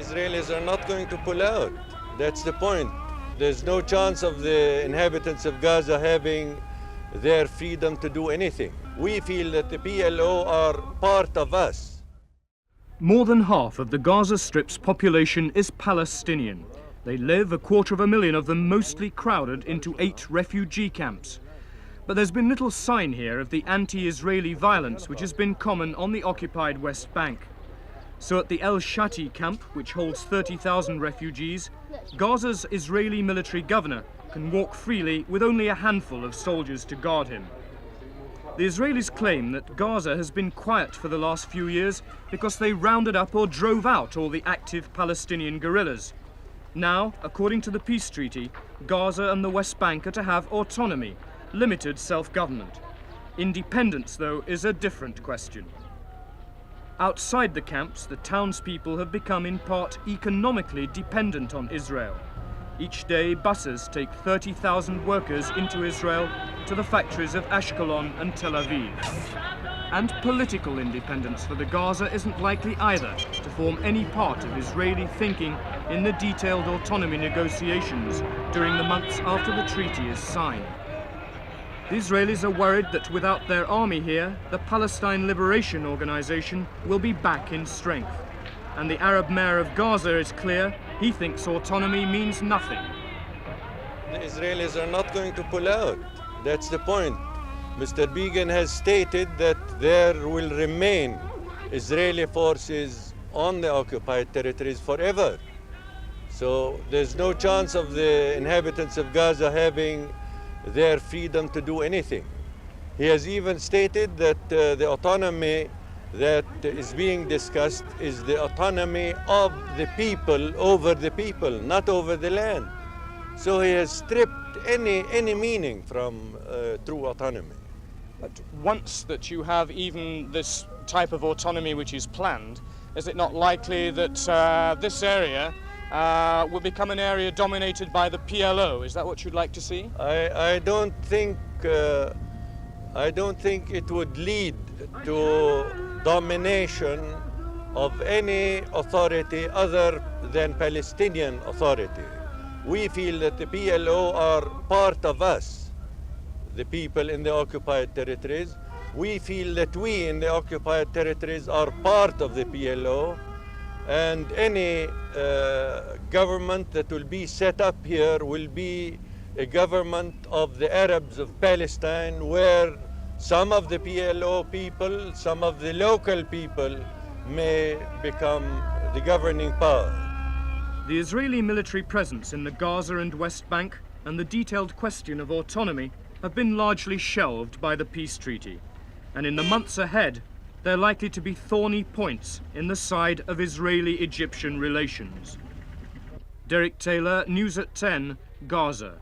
Israelis are not going to pull out. That's the point. There's no chance of the inhabitants of Gaza having their freedom to do anything. We feel that the PLO are part of us. More than half of the Gaza Strip's population is Palestinian. They live, 250,000 of them, mostly crowded into 8 refugee camps. But there's been little sign here of the anti-Israeli violence which has been common on the occupied West Bank. So at the El Shati camp, which holds 30,000 refugees, Gaza's Israeli military governor can walk freely with only a handful of soldiers to guard him. The Israelis claim that Gaza has been quiet for the last few years because they rounded up or drove out all the active Palestinian guerrillas. Now, according to the peace treaty, Gaza and the West Bank are to have autonomy, limited self-government. Independence, though, is a different question. Outside the camps, the townspeople have become in part economically dependent on Israel. Each day, buses take 30,000 workers into Israel to the factories of Ashkelon and Tel Aviv. And political independence for the Gaza isn't likely either to form any part of Israeli thinking in the detailed autonomy negotiations during the months after the treaty is signed. The Israelis are worried that without their army here, the Palestine Liberation Organization will be back in strength. And the Arab mayor of Gaza is clear, he thinks autonomy means nothing. The Israelis are not going to pull out. That's the point. Mr. Begin has stated that there will remain Israeli forces on the occupied territories forever. So there's no chance of the inhabitants of Gaza having their freedom to do anything. He has even stated that the autonomy that is being discussed is the autonomy of the people over the people, not over the land. So he has stripped any meaning from true autonomy. But once that you have even this type of autonomy which is planned, is it not likely that this area will become an area dominated by the PLO? Is that what you'd like to see? I don't think it would lead to domination of any authority other than Palestinian authority. We feel that the PLO are part of us, the people in the occupied territories. We feel that we in the occupied territories are part of the PLO, and any government that will be set up here will be a government of the Arabs of Palestine, where some of the PLO people, some of the local people may become the governing power. The Israeli military presence in the Gaza and West Bank and the detailed question of autonomy have been largely shelved by the peace treaty. And in the months ahead, they're likely to be thorny points in the side of Israeli-Egyptian relations. Derek Taylor, News at 10, Gaza.